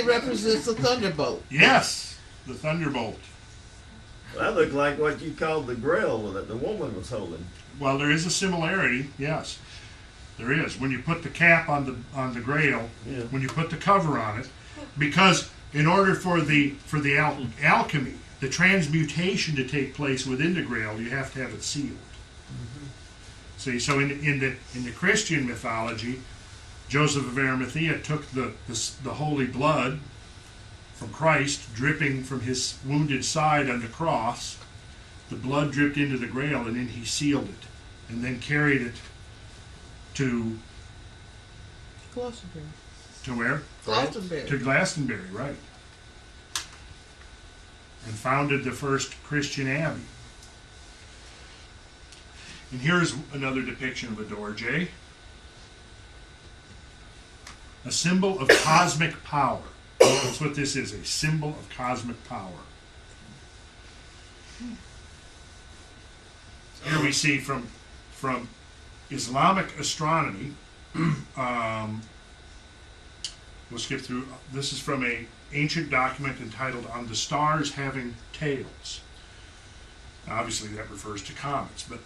represents the thunderbolt. Yes, the thunderbolt. That looked like what you called the Grail that the woman was holding. Well, there is a similarity, yes. There is. When you put the cap on the Grail, Yeah. when you put the cover on it, because in order for the alchemy, the transmutation to take place within the Grail, you have to have it sealed. See, so in the Christian mythology, Joseph of Arimathea took the holy blood from Christ, dripping from his wounded side on the cross. The blood dripped into the Grail, and then he sealed it, and then carried it to Glastonbury. to where? Glastonbury. To Glastonbury, right. And founded the first Christian abbey. And here's another depiction of a door, Jay. A symbol of cosmic power. That's what this is, a symbol of cosmic power. Here we see from Islamic astronomy, we'll skip through, this is from an ancient document entitled On the Stars Having Tails. Now, obviously that refers to comets, but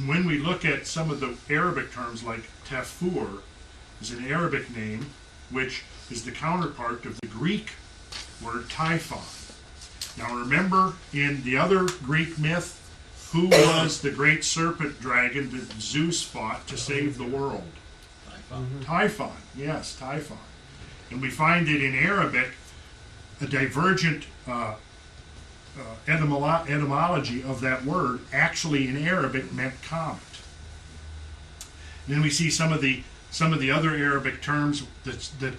when we look at some of the Arabic terms like Tafur is an Arabic name which is the counterpart of the Greek word Typhon. Now remember in the other Greek myth, who was the great serpent dragon that Zeus fought to save the world? Typhon. Typhon, yes, Typhon. And we find it in Arabic, a divergent etymology of that word actually in Arabic meant comet. And then we see some of the other Arabic terms that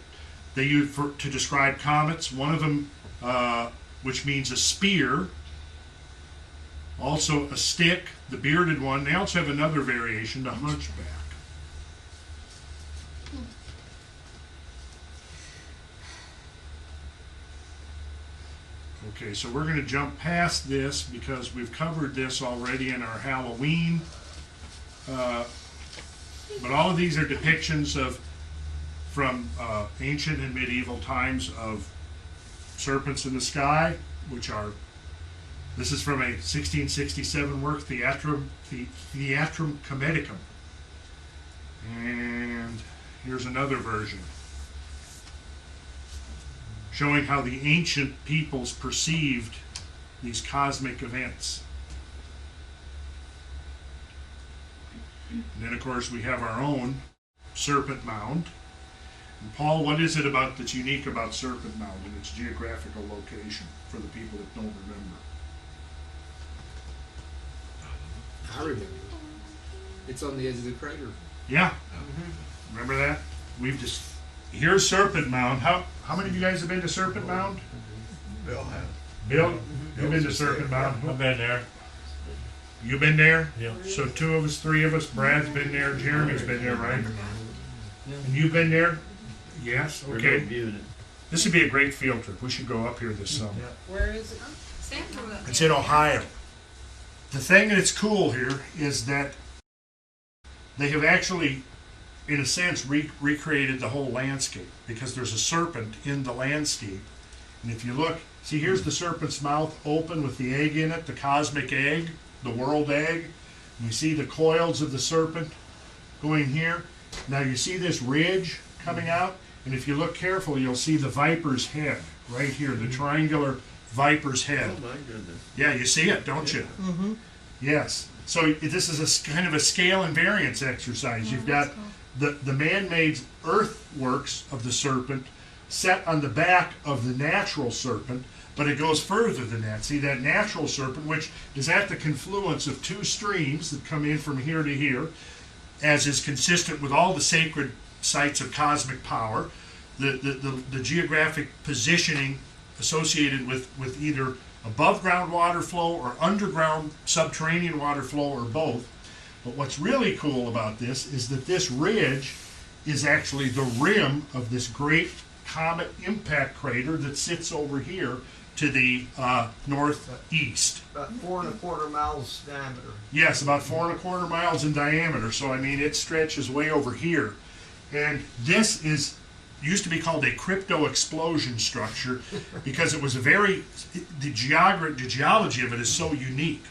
they use to describe comets. One of them, which means a spear, also a stick, the bearded one. They also have another variation, the hunchback. Okay, so we're going to jump past this because we've covered this already in our Halloween. But all of these are depictions from ancient and medieval times of serpents in the sky, which are, this is from a 1667 work, Theatrum Cometicum. And here's another version, showing how the ancient peoples perceived these cosmic events. And then, of course, we have our own Serpent Mound. And Paul, what is it that's unique about Serpent Mound and its geographical location for the people that don't remember? I remember. It's on the edge of the crater. Yeah. Remember that? Here's Serpent Mound. How many of you guys have been to Serpent Mound? Bill has. Bill, you've been to Serpent Mound? I've been there. You've been there? Yeah. So 2 of us, 3 of us. Brad's been there. Jeremy's been there, right? And you've been there? Yes? Okay. This would be a great field trip. We should go up here this summer. Where is it? It's in Ohio. The thing that's cool here is that they have actually, in a sense, recreated the whole landscape because there's a serpent in the landscape. And if you look, see, here's the serpent's mouth open with the egg in it, the cosmic egg, the world egg. And you see the coils of the serpent going here. Now you see this ridge coming out, and if you look carefully, you'll see the viper's head right here, the triangular viper's head. Oh my goodness. Yeah, you see it, don't you? Mm-hmm. Yes. So this is a kind of a scale and variance exercise. You've got the man-made earthworks of the serpent set on the back of the natural serpent, but it goes further than that. See, that natural serpent, which is at the confluence of 2 streams that come in from here to here, as is consistent with all the sacred sites of cosmic power, the geographic positioning associated with either above ground water flow or underground subterranean water flow or both. But what's really cool about this is that this ridge is actually the rim of this great comet impact crater that sits over here to the northeast. About 4 1/4 miles diameter. Yes, about 4 1/4 miles in diameter. So I mean, it stretches way over here, and this is used to be called a crypto explosion structure because it was the geology of it is so unique.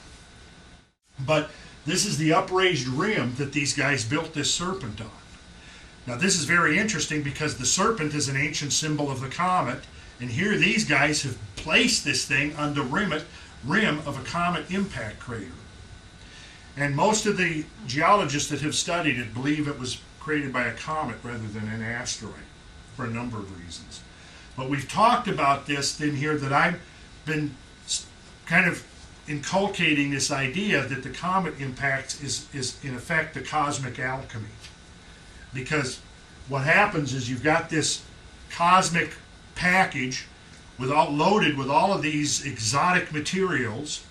But this is the upraised rim that these guys built this serpent on. Now this is very interesting because the serpent is an ancient symbol of the comet, and here these guys have placed this thing on the rim of a comet impact crater. And most of the geologists that have studied it believe it was created by a comet rather than an asteroid for a number of reasons. But we've talked about this in here that I've been kind of inculcating this idea that the comet impact is in effect the cosmic alchemy. Because what happens is you've got this cosmic package loaded with all of these exotic materials,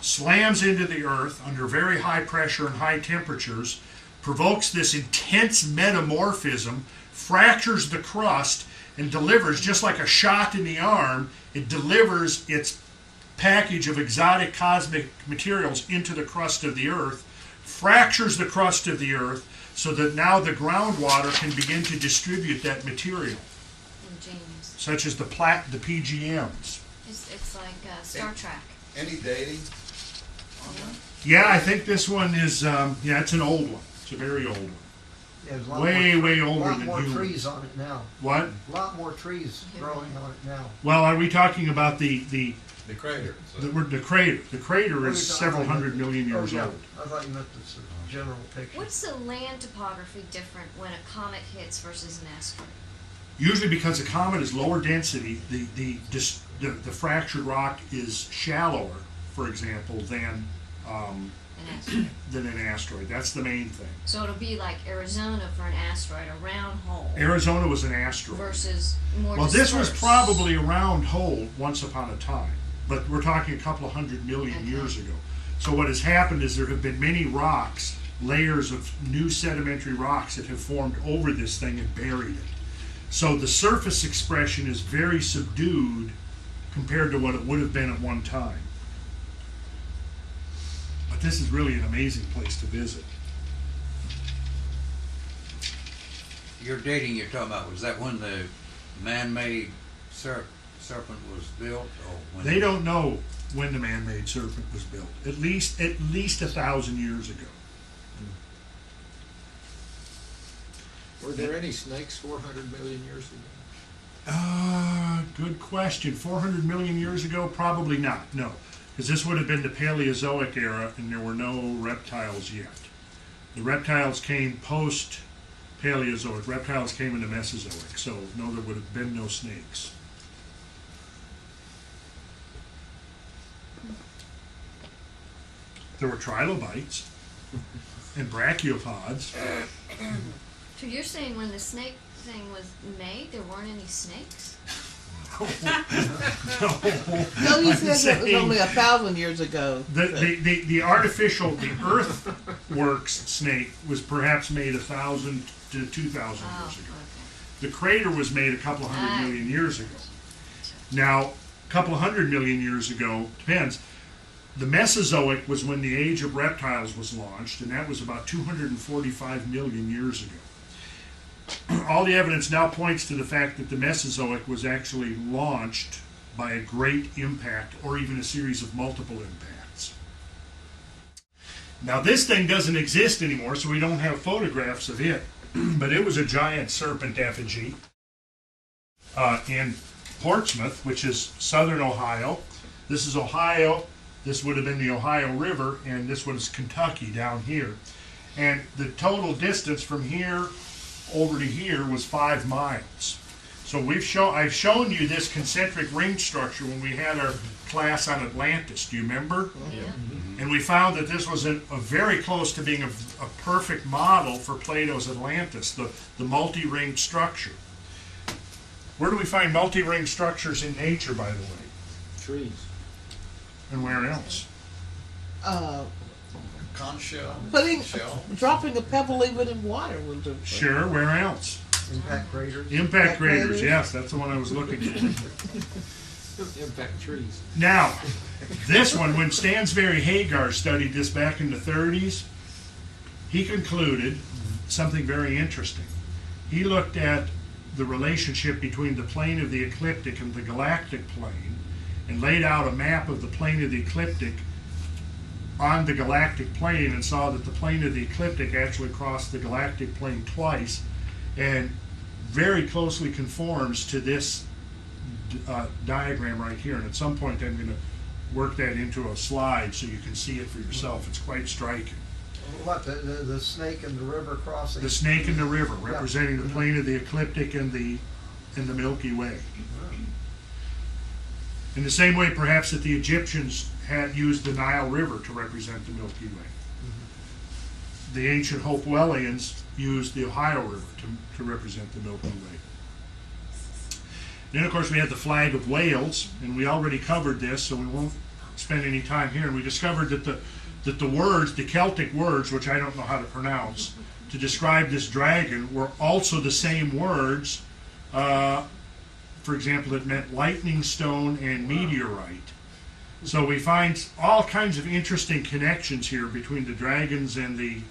slams into the earth under very high pressure and high temperatures, provokes this intense metamorphism, fractures the crust, and delivers, just like a shot in the arm, it delivers its package of exotic cosmic materials into the crust of the earth, fractures the crust of the earth, so that now the groundwater can begin to distribute that material, Ingenious. such as the PGMs. It's like Star Trek. Any dating on that? Yeah, I think this one is, it's an old one. It's a very old one. Yeah, there's a lot Way, more, way older lot than more humans. trees on it now. What? A lot more trees growing on it now. Well, are we talking about the crater. the crater? The crater What are is you several talking hundred about? million years Oh, yeah. old. I thought you meant this general picture. What's the land topography different when a comet hits versus an asteroid? Usually because a comet is lower density, the fractured rock is shallower, for example, than an asteroid. That's the main thing. So it'll be like Arizona for an asteroid, a round hole. Arizona was an asteroid. Versus more Well, this was dispersed. probably a round hole once upon a time, but we're talking a couple of 100 million Okay. years ago. So what has happened is there have been many rocks, layers of new sedimentary rocks that have formed over this thing and buried it. So the surface expression is very subdued compared to what it would have been at one time. But this is really an amazing place to visit. Your dating you're talking about, was that when the man-made serpent was built, or when They don't know when the man-made serpent was built. At least 1,000 years ago. Were there any snakes 400 million years ago? Good question. 400 million years ago? Probably not, no. Because this would have been the Paleozoic era and there were no reptiles yet. The reptiles came post-Paleozoic. Reptiles came in the Mesozoic, so no, there would have been no snakes. There were trilobites and brachiopods. So you're saying when the snake thing was made, there weren't any snakes? No, you said it was only 1,000 years ago. The artificial, the earthworks snake was perhaps made 1,000 to 2,000 years ago. Okay. The crater was made a couple of 100 million years ago. Now, a couple of 100 million years ago, depends. The Mesozoic was when the age of reptiles was launched, and that was about 245 million years ago. All the evidence now points to the fact that the Mesozoic was actually launched by a great impact or even a series of multiple impacts. Now this thing doesn't exist anymore, so we don't have photographs of it, but it was a giant serpent effigy in Portsmouth, which is southern Ohio. This is Ohio. This would have been the Ohio River, and this was Kentucky down here. And the total distance from here over to here was 5 miles. So I've shown you this concentric ring structure when we had our class on Atlantis. Do you remember? Yeah. And we found that this was a very close to being a perfect model for Plato's Atlantis, the multi-ringed structure. Where do we find multi-ringed structures in nature, by the way? Trees. And where else? Conch shell. Dropping a pebble even in water will do. Sure, where else? Impact craters. Impact craters, craters. yes, that's the one I was looking for. Impact trees. Now, this one, when Stansberry Hagar studied this back in the 30s, he concluded something very interesting. He looked at the relationship between the plane of the ecliptic and the galactic plane, and laid out a map of the plane of the ecliptic on the galactic plane, and saw that the plane of the ecliptic actually crossed the galactic plane twice, and very closely conforms to this diagram right here. And at some point I'm going to work that into a slide so you can see it for yourself. It's quite striking. What, the snake and the river crossing? The snake and the river, Yeah. representing the plane of the ecliptic and the Milky Way. In the same way, perhaps, that the Egyptians had used the Nile River to represent the Milky Way. The ancient Hopewellians used the Ohio River to represent the Milky Way. Then, of course, we had the flag of Wales, and we already covered this, so we won't spend any time here. And we discovered that the words, the Celtic words, which I don't know how to pronounce, to describe this dragon were also the same words, for example, that meant lightning stone and meteorite. So we find all kinds of interesting connections here between the dragons and the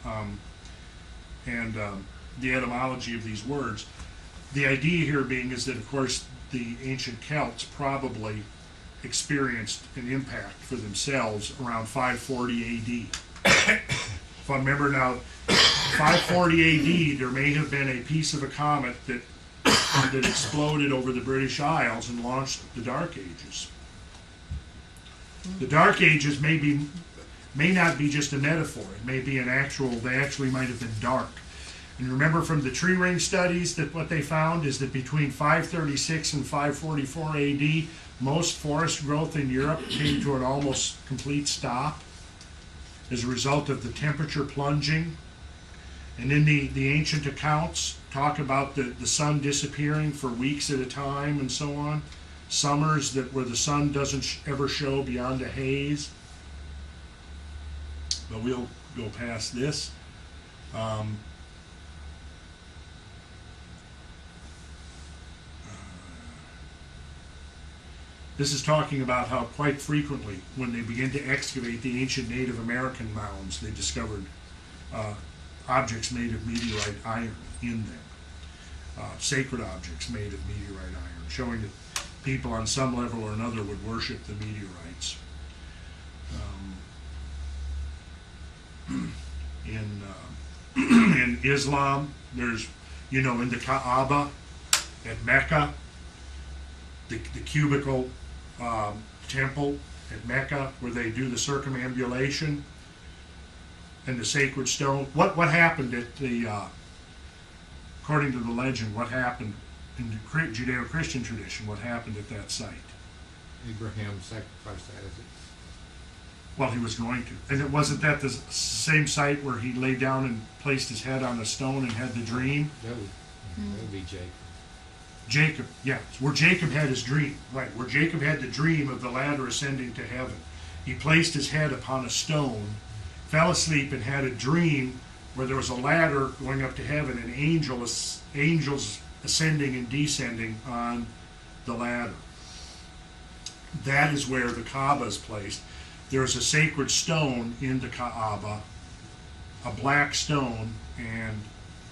etymology of these words. The idea here being is that, of course, the ancient Celts probably experienced an impact for themselves around 540 AD. If I remember now, 540 AD, there may have been a piece of a comet that exploded over the British Isles and launched the Dark Ages. The Dark Ages may not be just a metaphor. It may be they actually might have been dark. And remember from the tree ring studies that what they found is that between 536 and 544 AD, most forest growth in Europe came to an almost complete stop as a result of the temperature plunging. And then the ancient accounts talk about the sun disappearing for weeks at a time and so on. Summers where the sun doesn't ever show beyond a haze. But we'll go past this. This is talking about how quite frequently, when they began to excavate the ancient Native American mounds, they discovered objects made of meteorite iron in them. Sacred objects made of meteorite iron, showing that people on some level or another would worship the meteorites. In Islam, there's, in the Kaaba at Mecca, the cubical temple at Mecca where they do the circumambulation and the sacred stone. What happened at according to the legend, what happened in the Judeo-Christian tradition, what happened at that site? Abraham sacrificed that, is it? Well, he was going to. And wasn't that the same site where he lay down and placed his head on a stone and had the dream? That would be Jacob. Jacob, yeah, where Jacob had his dream, right, where Jacob had the dream of the ladder ascending to heaven. He placed his head upon a stone, fell asleep, and had a dream where there was a ladder going up to heaven and angels ascending and descending on the ladder. That is where the Kaaba is placed. There's a sacred stone in the Kaaba, a black stone, and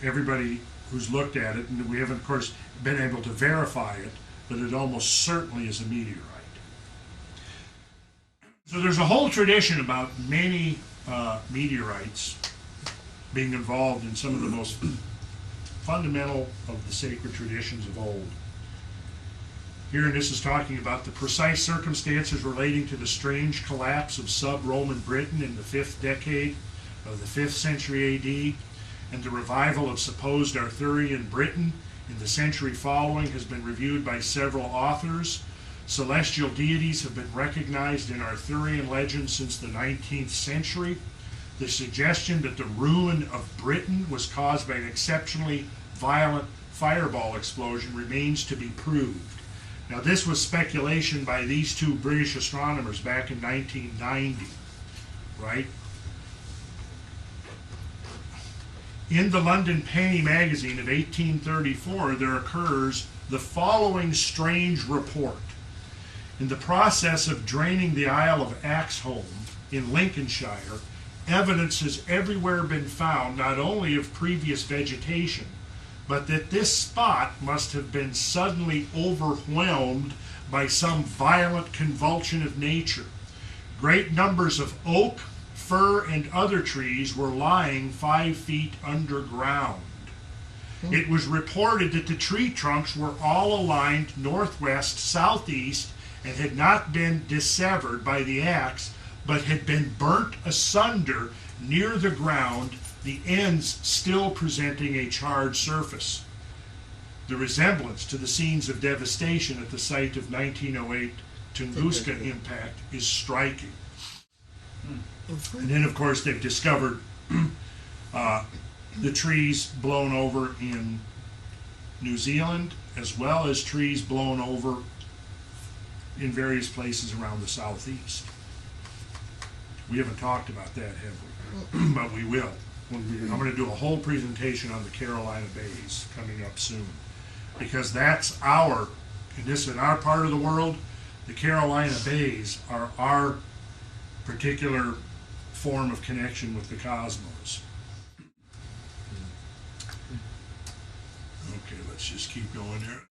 everybody who's looked at it, and we haven't, of course, been able to verify it, but it almost certainly is a meteorite. So there's a whole tradition about many meteorites being involved in some of the most fundamental of the sacred traditions of old. Here, and this is talking about the precise circumstances relating to the strange collapse of sub-Roman Britain in the 5th decade of the 5th century AD, and the revival of supposed Arthurian Britain in the century following has been reviewed by several authors. Celestial deities have been recognized in Arthurian legend since the 19th century. The suggestion that the ruin of Britain was caused by an exceptionally violent fireball explosion remains to be proved. Now, this was speculation by these two British astronomers back in 1990, right? In the London Penny magazine of 1834, there occurs the following strange report. In the process of draining the Isle of Axholme in Lincolnshire, evidence has everywhere been found not only of previous vegetation, but that this spot must have been suddenly overwhelmed by some violent convulsion of nature. Great numbers of oak, fir, and other trees were lying 5 feet underground. It was reported that the tree trunks were all aligned northwest, southeast, and had not been dissevered by the axe, but had been burnt asunder near the ground, the ends still presenting a charred surface. The resemblance to the scenes of devastation at the site of 1908 Tunguska impact is striking. And then, of course, they've discovered the trees blown over in New Zealand, as well as trees blown over in various places around the southeast. We haven't talked about that, have we? But we will. I'm going to do a whole presentation on the Carolina Bays coming up soon, because that's in our part of the world, the Carolina Bays are our particular form of connection with the cosmos. Okay, let's just keep going here.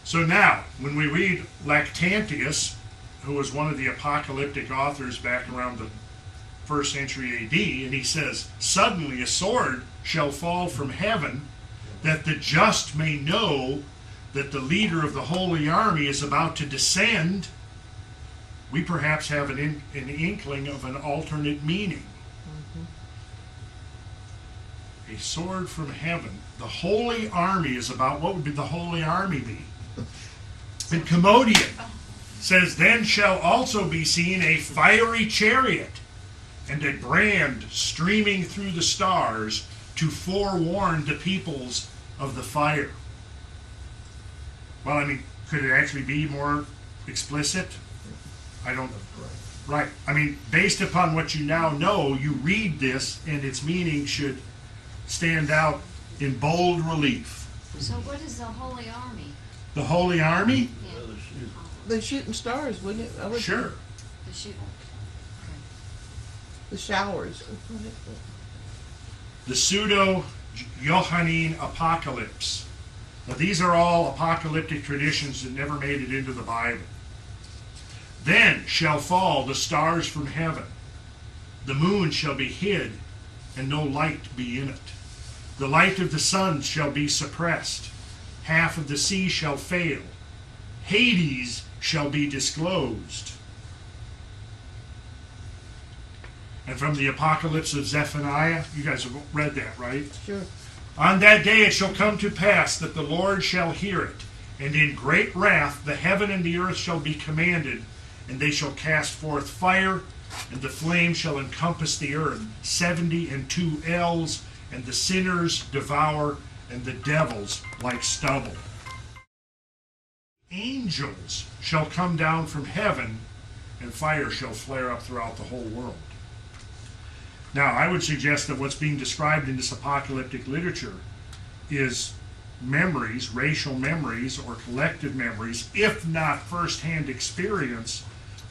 So now, when we read Lactantius, who was one of the apocalyptic authors back around the 1st century AD, and he says, "Suddenly a sword shall fall from heaven, that the just may know that the leader of the holy army is about to descend," we perhaps have an inkling of an alternate meaning. A sword from heaven. The holy army is about, what would the holy army be? And Commodian says, "Then shall also be seen a fiery chariot, and a brand streaming through the stars, to forewarn the peoples of the fire." Well, I mean, could it actually be more explicit? I don't. Right. I mean, based upon what you now know, you read this, and its meaning should stand out in bold relief. So what is the Holy Army? The Holy Army? Yeah. The shooting stars, wouldn't it? I would Sure. The shoot. The showers. The pseudo-Johannine apocalypse. Now, these are all apocalyptic traditions that never made it into the Bible. "Then shall fall the stars from heaven. The moon shall be hid, and no light be in it. The light of the sun shall be suppressed. Half of the sea shall fail. Hades shall be disclosed." And from the Apocalypse of Zephaniah, you guys have read that, right? Sure. "On that day it shall come to pass that the Lord shall hear it, and in great wrath the heaven and the earth shall be commanded, and they shall cast forth fire, and the flame shall encompass the earth, 72 ells, and the sinners devour, and the devils like stubble. Angels shall come down from heaven, and fire shall flare up throughout the whole world." Now, I would suggest that what's being described in this apocalyptic literature is memories, racial memories, or collective memories, if not first-hand experience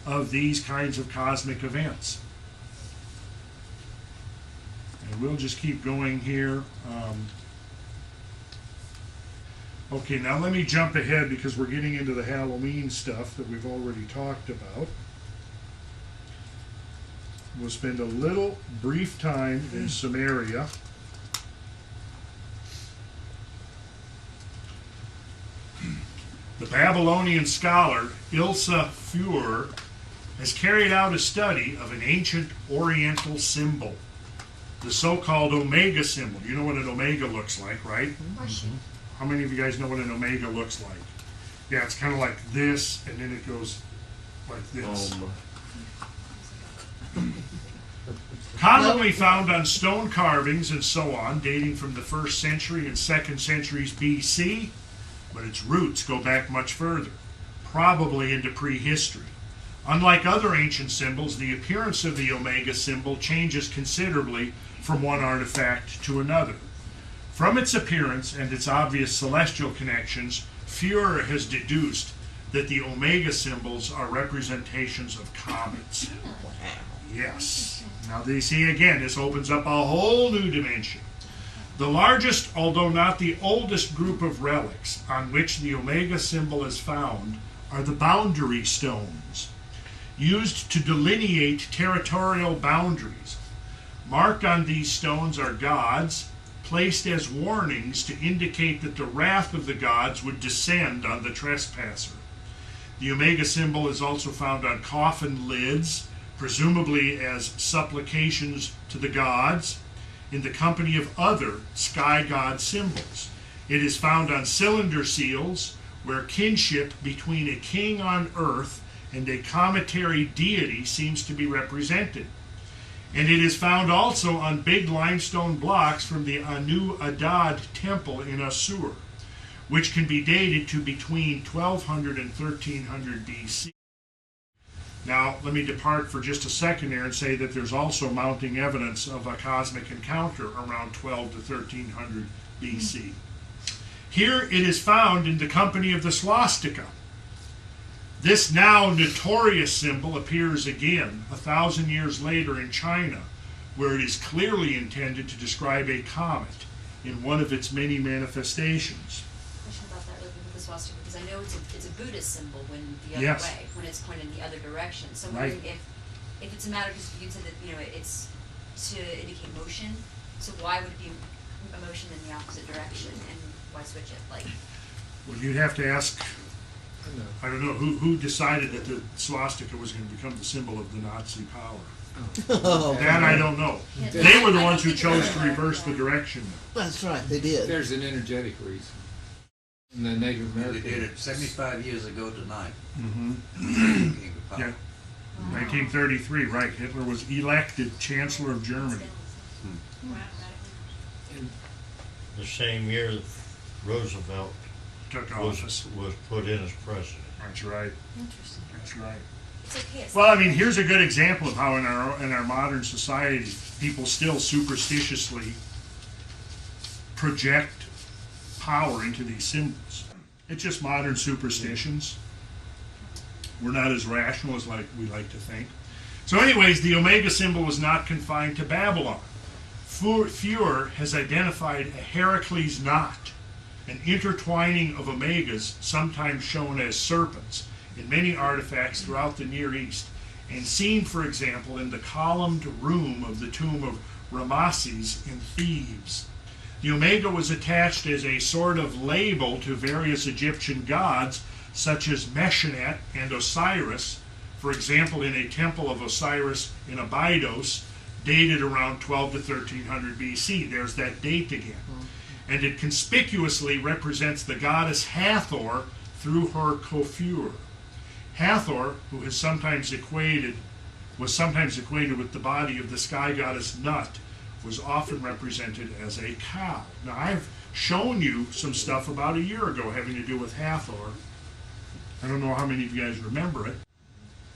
of these kinds of cosmic events. And we'll just keep going here. Okay, now let me jump ahead because we're getting into the Halloween stuff that we've already talked about. We'll spend a little brief time in Samaria. The Babylonian scholar Ilsa Fuhr has carried out a study of an ancient Oriental symbol, the so-called Omega symbol. You know what an Omega looks like, right? How many of you guys know what an Omega looks like? Yeah, it's kind of like this, and then it goes like this. Commonly found on stone carvings and so on, dating from the 1st century and 2nd centuries BC, but its roots go back much further, probably into prehistory. Unlike other ancient symbols, the appearance of the Omega symbol changes considerably from one artifact to another. From its appearance and its obvious celestial connections, Fuhrer has deduced that the omega symbols are representations of comets. Yes. Now they see again, this opens up a whole new dimension. The largest, although not the oldest group of relics on which the omega symbol is found are the boundary stones, used to delineate territorial boundaries. Marked on these stones are gods, placed as warnings to indicate that the wrath of the gods would descend on the trespasser. The omega symbol is also found on coffin lids, presumably as supplications to the gods, in the company of other sky god symbols. It is found on cylinder seals, where kinship between a king on earth and a cometary deity seems to be represented. And it is found also on big limestone blocks from the Anu Adad temple in Assur, which can be dated to between 1200 and 1300 BC. Now, let me depart for just a second here and say that there's also mounting evidence of a cosmic encounter around 12 to 1300 BC. Here it is found in the company of the swastika. This now notorious symbol appears again 1,000 years later in China, where it is clearly intended to describe a comet in one of its many manifestations. Question about that with the swastika, because I know it's a Buddhist symbol when the other Yes. way, when it's pointed in the other direction. So I'm Right. wondering if it's a matter, because you said that it's to indicate motion. So why would it be a motion in the opposite direction, and why switch it? Like, Well, you'd have to ask, I don't know, who decided that the swastika was going to become the symbol of the Nazi power? Oh, That I don't know. Yeah, They were the I ones who think chose it's to right, reverse the yeah. direction. that's right, they did. There's an energetic reason. In the Native They American. did it 75 years ago tonight. Mm-hmm. Came to power. Yeah. 1933, right. Hitler was elected Chancellor of Germany. And The same year that Roosevelt Took was office. put in as president. That's right. interesting. That's right. It's okay. It's Well, I mean, here's a good example of how in our modern society, people still superstitiously project power into these symbols. It's just modern superstitions. We're not as rational as we like to think. So anyways, the omega symbol was not confined to Babylon. Fuhr has identified a Heracles knot, an intertwining of omegas, sometimes shown as serpents, in many artifacts throughout the Near East, and seen, for example, in the columned room of the tomb of Ramesses in Thebes. The omega was attached as a sort of label to various Egyptian gods, such as Meshenet and Osiris, for example, in a temple of Osiris in Abydos, dated around 12 to 1300 BC. There's that date again. And it conspicuously represents the goddess Hathor through her coiffure. Hathor, who was sometimes equated with the body of the sky goddess Nut, was often represented as a cow. Now, I've shown you some stuff about a year ago having to do with Hathor. I don't know how many of you guys remember it,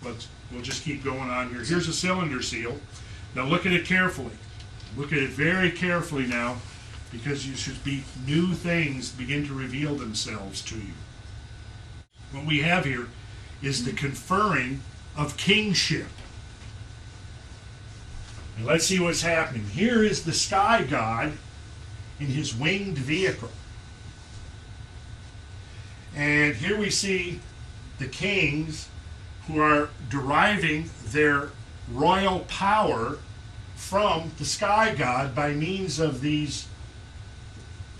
but we'll just keep going on here. Here's a cylinder seal. Now look at it carefully. Look at it very carefully now, because you should be new things begin to reveal themselves to you. What we have here is the conferring of kingship. And let's see what's happening. Here is the sky god in his winged vehicle. And here we see the kings who are deriving their royal power from the sky god by means of these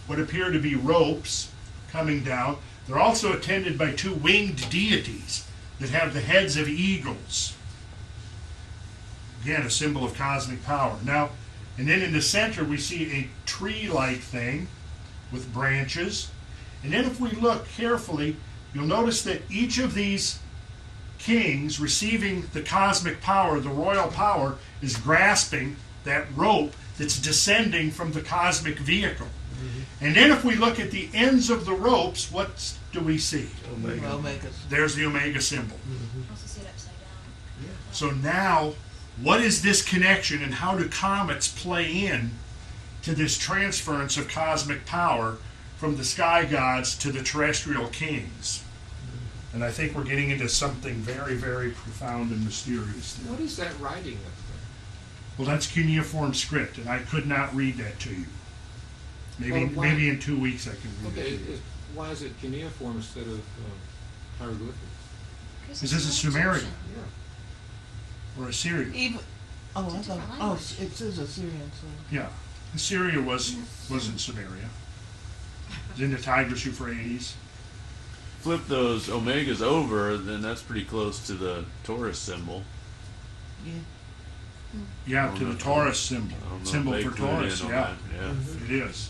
what appear to be ropes coming down. They're also attended by two winged deities that have the heads of eagles. Again, a symbol of cosmic power. Now, and then in the center we see a tree-like thing with branches. And then if we look carefully, you'll notice that each of these kings receiving the cosmic power, the royal power, is grasping that rope that's descending from the cosmic vehicle. And then if we look at the ends of the ropes, what do we see? Omegas. There's the omega symbol. also see it upside down. So now, what is this connection and how do comets play in to this transference of cosmic power from the sky gods to the terrestrial kings? And I think we're getting into something very, very profound and mysterious there. What is that writing up there? Well, that's cuneiform script, and I could not read that to you. Maybe, Well, why- maybe in 2 weeks I can read Okay, it to you. why is it cuneiform instead of hieroglyphics? Is this a Sumerian Egyptian. or Assyrian? Even, oh, I It's a thought, different oh, language. it is Assyrian, so. Yeah. Assyria wasn't Samaria. It was in the Tigris Euphrates. Flip those omegas over, then that's pretty close to the Taurus symbol. Yeah. Yeah, to the Taurus symbol. I don't know if Symbol they for clued in Taurus, on yeah. that, yeah. It is.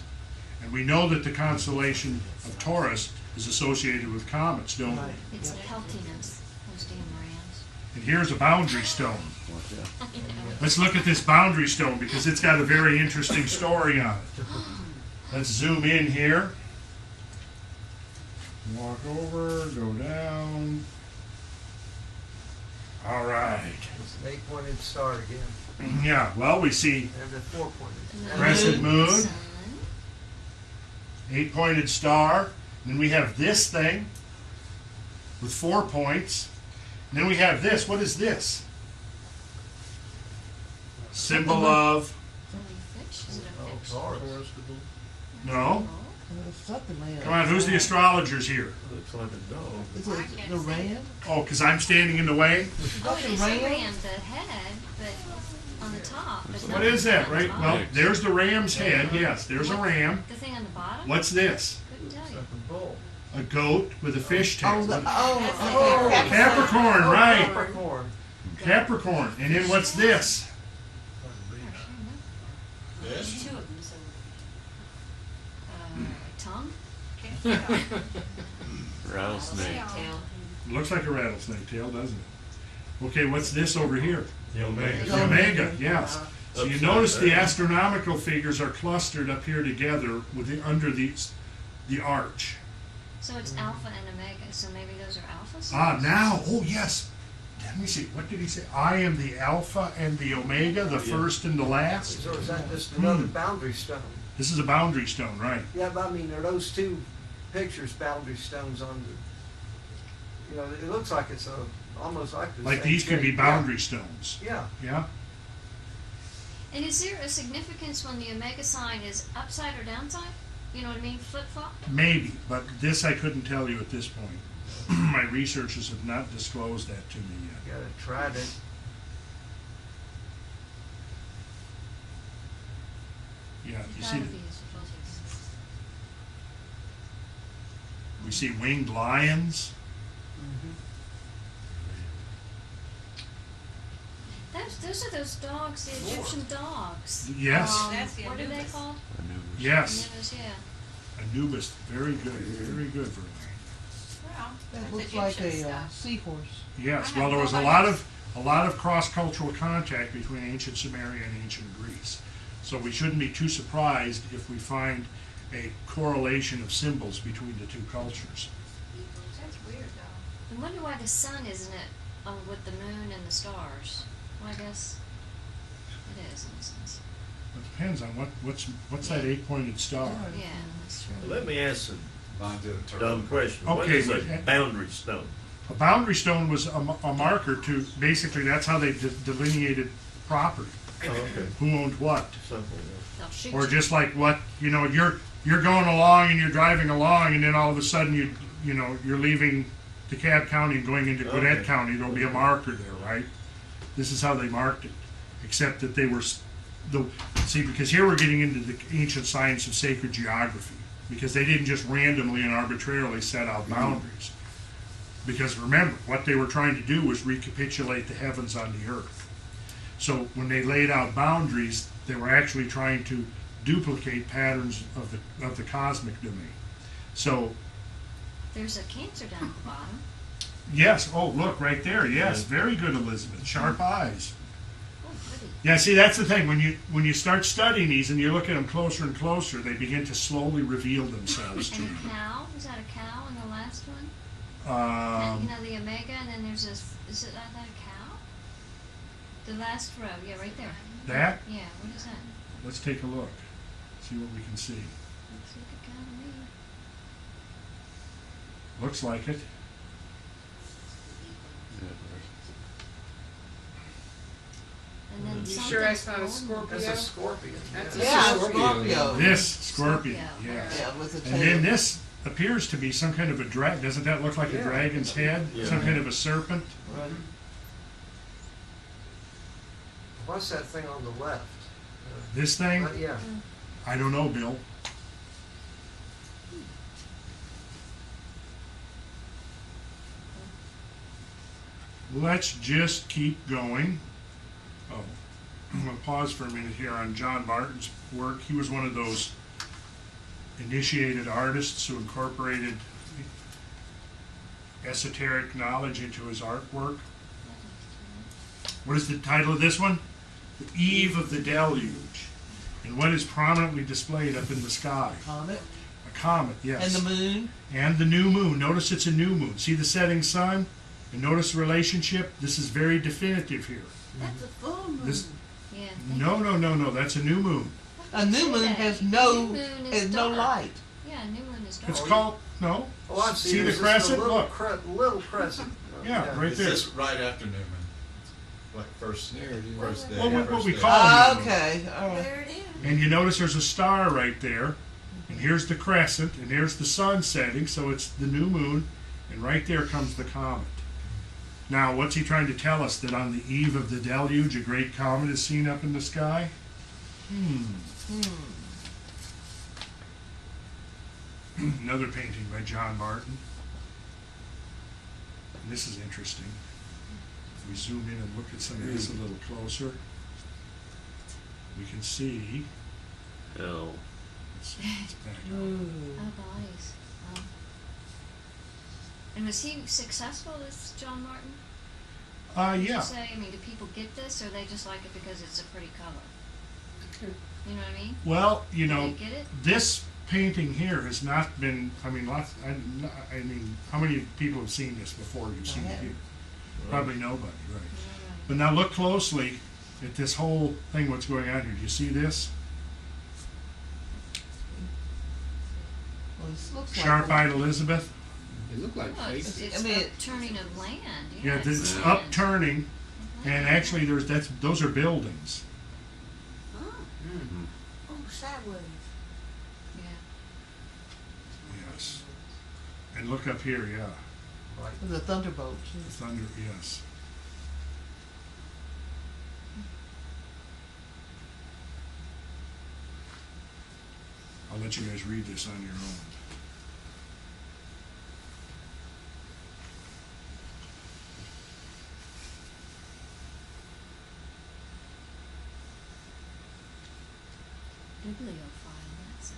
And we know that the constellation of Taurus is associated with comets, don't we? Right. It's Yeah. peltiness, those damn rams. And here's a boundary stone. Yeah. Let's look at this boundary stone because it's got a very interesting story on it. Let's zoom in here. Walk over, go down. All right. It's an 8-pointed star again, Yeah, well, we see and the 4-pointed. And the Crescent moon. sun. 8-pointed star. And then we have this thing with 4 points. And then we have this. What is this? Symbol of, Really fish? Is it a Oh, fish? Taurus. no. Something like Come on, who's the astrologers here? Looks like a dog. Is it the ram? Oh, because I'm standing in the way? Oh, That's it a is a ram? ram, the head, but on the top. But What not is that, on the right? top. Well, there's the ram's head. Yes, there's a ram. The thing on the bottom? What's this? Couldn't tell It's you. like a bull. A goat with a fish Oh, tail. okay. Capricorn, right. Capricorn. Capricorn. And then what's this? This? Two of them, so. Tongue? Rattlesnake. Tail. Looks like a rattlesnake tail, doesn't it? Okay, what's this over here? The Omega. The Omega, yes. So you notice the astronomical figures are clustered up here together under the arch. So it's alpha and omega, so maybe those are alphas? Ah, now, oh yes. Let me see, what did he say? I am the Alpha and the Omega, the first and the last. So is that just another boundary stone? This is a boundary stone, right? Yeah, but I mean, are those two pictures boundary stones on the, you know, it looks like it's almost like the Like same these could be shape. boundary stones. Yeah. Yeah? And is there a significance when the omega sign is upside or downside? You know what I mean? Flip flop? Maybe, but this I couldn't tell you at this point. My researchers have not disclosed that to me yet. You gotta try it. Yeah, you see, Gotta be as well. we see winged lions. Those are those dogs, the Egyptian dogs. Yes. That's the What are they Anubis. called? Yes, Anubis, yeah. Anubis, very good, Verlaine. Wow. That That's looks like Egyptian a stuff. seahorse. Yes, I well, have there was no a lot of cross-cultural contact between ancient Sumeria and ancient Greece. So we shouldn't be too surprised if we find a correlation of symbols between the two cultures. That's weird though. I wonder why the sun isn't it with the moon and the stars. Well, I guess it is in a sense. It depends on what's that 8-pointed star. Yeah, that's true. Let me ask Mine did a a turtle. dumb question. What Okay, is a but- boundary stone? A boundary stone was a marker to, basically, that's how they delineated property. Oh, okay. Who owned what? Simple. They'll shoot Or you. just like what, you're going along and you're driving along and then all of a sudden you're leaving DeKalb County and going into Gwinnett Okay. County, there'll be a marker there, right? This is how they marked it, except that they were, because here we're getting into the ancient science of sacred geography, because they didn't just randomly and arbitrarily set out boundaries. Because remember, what they were trying to do was recapitulate the heavens on the earth. So when they laid out boundaries, they were actually trying to duplicate patterns of the cosmic domain. So There's a Cancer down at the bottom. yes, oh look right there, yes, very good, Elizabeth, sharp eyes. Oh, pretty. Yeah, see that's the thing, when you start studying these and you look at them closer and closer, they begin to slowly reveal themselves to And you. a cow? Is that a cow in the last one? You Um, know, the omega, and then there's this, is it that a cow? The last row, yeah, right there. that, Yeah, what is that? let's take a look, see what we can see. Looks like a cow to me. Looks like it. And then You something's sure that's not a golden. scorpion? That's a scorpion. That's yeah. a Yeah, Scorpio. Scorpio. This scorpion, Scorpio. yes. Yeah, with the And tail. then this appears to be some kind of a dragon. Doesn't that look like a Yeah. dragon's head? Yeah. Some kind of a serpent? Right. What's that thing on the left? This thing? Yeah. I don't know, Bill. Let's just keep going. Oh, I'm going to pause for a minute here on John Martin's work. He was one of those initiated artists who incorporated esoteric knowledge into his artwork. What is the title of this one? The Eve of the Deluge. And what is prominently displayed up in the sky? Comet. A comet, yes. And the moon. And the new moon. Notice it's a new moon. See the setting sun? And notice the relationship? This is very definitive here. That's a full moon. This, Yeah. no. That's a new moon. A new moon has no, no light. Yeah, new moon is dark. It's called, no? Oh, I see. See the There's just crescent? a little, Look. little crescent. Yeah, right It's there. just right after Newman. Like first day. Well, what first we day. call it. Okay, all right. There it is. And you notice there's a star right there. And here's the crescent. And there's the sun setting. So it's the new moon. And right there comes the comet. Now, what's he trying to tell us? That on the eve of the deluge, a great comet is seen up in the sky? Another painting by John Martin. And this is interesting. If we zoom in and look at some of this a little closer, we can see. Hell. Let's see, it's back up. Oh, bodies. Oh. And was he successful, this John Martin? Would Yeah. you say? I mean, do people get this, or they just like it because it's a pretty color? You know what I mean? Well, you Do know, they get it? this painting here has not been. I mean, I mean, how many people have seen this before? You've seen it here. Probably nobody, right? But now look closely at this whole thing. What's going on here? Do you see this? Well, this looks like Sharp-eyed Elizabeth. They look like Oh, it's, faces. it's I mean, upturning of land. Yeah, it's this land. upturning, and actually, those are buildings. Oh, sideways. Yeah. Yes. And look up here. Yeah, the thunderbolt. the thunder. Yes. I'll let you guys read this on your own. Bibliophile, that's it.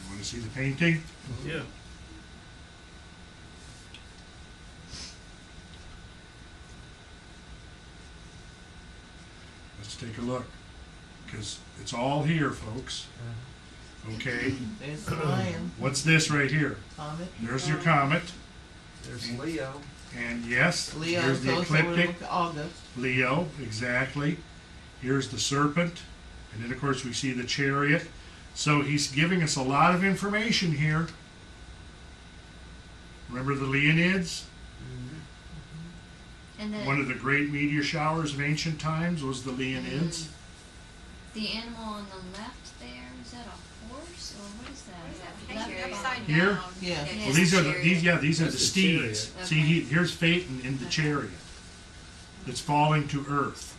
You want to see the painting? Yeah. Let's take a look, because it's all here, folks. Okay, There's the lion. what's this right here? Comet. There's your comet, There's Leo. and yes, Leo here's the goes over ecliptic. to August. Leo, exactly. Here's the serpent, and then of course we see the chariot. So he's giving us a lot of information here. Remember the Leonids? And the, One of the great meteor showers of ancient times was the Leonids. the animal on the left there, is that a horse, or what is that? What is that Left picture? bottom. Upside Here? down. Yeah. Yeah. Well, these are the chariot. these are the That's the steeds. chariot. See, Okay. here's Phaeton in the chariot that's falling to earth.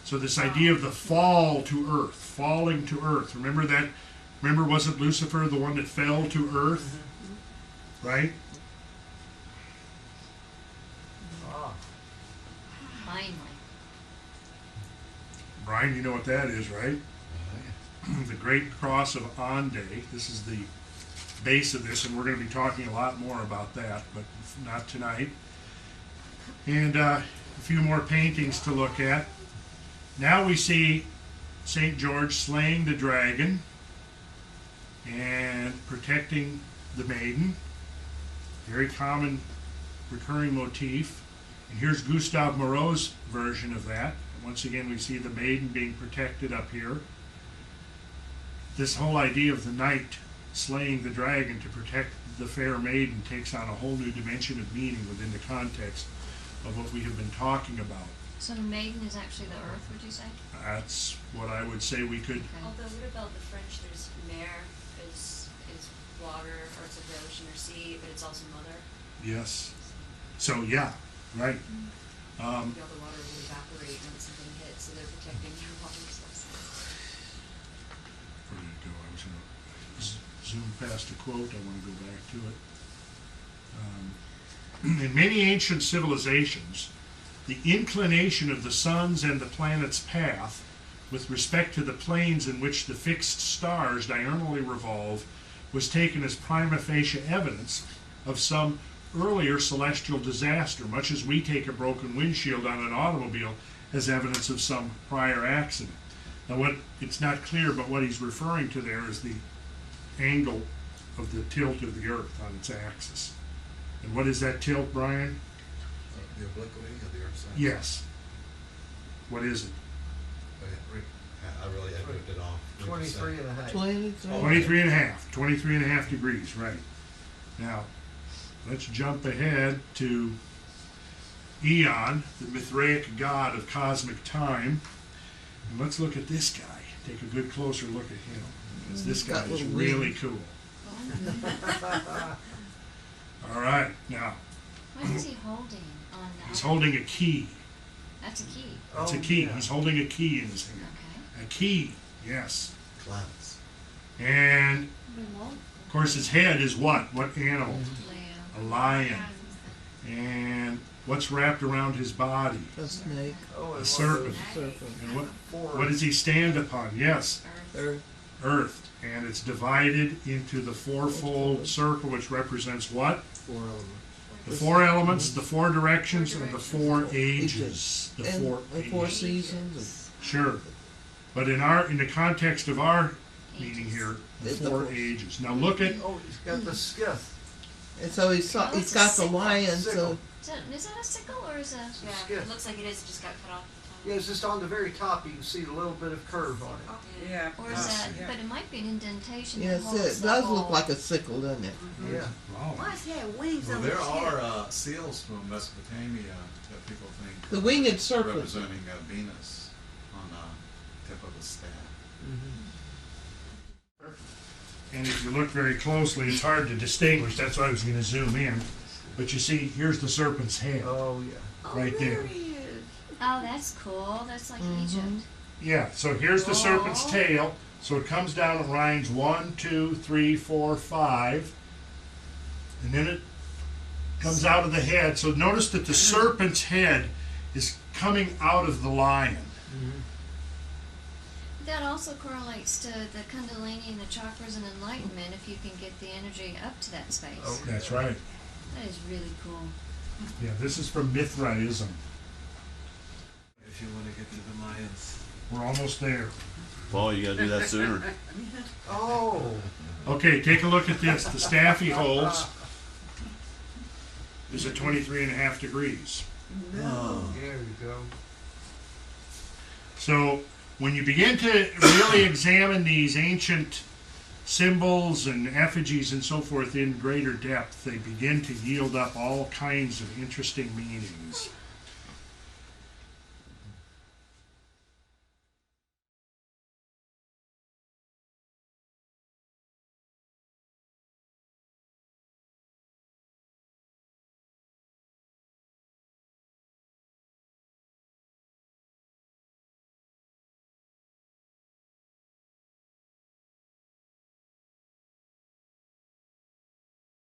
So this idea of the fall to earth, falling to earth. Remember that? Remember, wasn't Lucifer the one that fell to earth? Right? Ah, Finally. Brian, you know what that is, right? The Great Cross of Ande. This is the base of this, and we're going to be talking a lot more about that, but not tonight. And a few more paintings to look at. Now we see St. George slaying the dragon and protecting the maiden. Very common recurring motif. And here's Gustave Moreau's version of that. Once again, we see the maiden being protected up here. This whole idea of the knight slaying the dragon to protect the fair maiden takes on a whole new dimension of meaning within the context of what we have been talking about. So the maiden is actually the earth, would you say? That's what I would say we could. Okay. Although, what about the French? There's mer is water, or it's like the ocean or sea, but it's also mother. Yes. So yeah, right. Maybe all the water will evaporate when something hits, so they're protecting your water source. Where did it go? I was going to zoom past a quote. I want to go back to it. In many ancient civilizations, the inclination of the sun's and the planet's path with respect to the planes in which the fixed stars diurnally revolve was taken as prima facie evidence of some earlier celestial disaster, much as we take a broken windshield on an automobile as evidence of some prior accident. Now, it's not clear, but what he's referring to there is the angle of the tilt of the Earth on its axis. And what is that tilt, Brian? The obliquity of the Earth's axis. Yes. What is it? I really moved it off. 23 and a half. 23. 23 and a half. 23 and a half degrees, right. Now, let's jump ahead to Eon, the Mithraic god of cosmic time. And let's look at this guy. Take a good closer look at him. Because this guy is really cool. All right, now, What is he holding on the he's other- holding a key. That's a key. It's a Oh, key. yeah. He's holding a key in his hand. Okay. A key, yes. Clouds. And, Remote of course, his head is what? What animal? lamp. A lion. And what's wrapped around his body? A snake. Oh, A it serpent. Serpent. And what was does he stand upon? Yes, Earth. earth. And it's divided into the fourfold circle, which represents what? 4 elements. The four elements, the four directions, and the four ages. The And four the four ages. seasons. Sure. But in the context of our meaning here, the It's the four four. ages. Now look at, Oh, he's got the skiff. And so he's got the lion, so Sickle. Is that a sickle or is that? Yeah, Skip. it looks like it is. It just got cut off. Yeah, it's just on the very top. You can see a little bit of curve on it. Yeah. Or is that? But it might be an indentation. yes, that holds it the does whole- look like a sickle, doesn't it? Yeah. oh, Why does he have wings Well, on there his head? are seals from Mesopotamia that people think The winged serpent. representing Venus on the tip of the staff. and if you look very closely, it's hard to distinguish. That's why I was going to zoom in. But you see, here's the serpent's head. Oh, yeah. right there. He is. Oh, that's cool. That's like Egypt. Yeah, so here's the serpent's Oh. tail. So it comes down at lines 1, 2, 3, 4, 5. And then it comes out of the head. So notice that the serpent's head is coming out of the lion. That also correlates to the Kundalini and the chakras and enlightenment if you can get the energy up to that space. Oh. That's right. That is really cool. Yeah, this is from Mithraism. If you want to get to the Mayans. We're almost there. Paul, you gotta do that sooner. Oh. Okay, take a look at this. The staff he holds is at 23 and a half degrees. There you go. So when you begin to really examine these ancient symbols and effigies and so forth in greater depth, they begin to yield up all kinds of interesting meanings.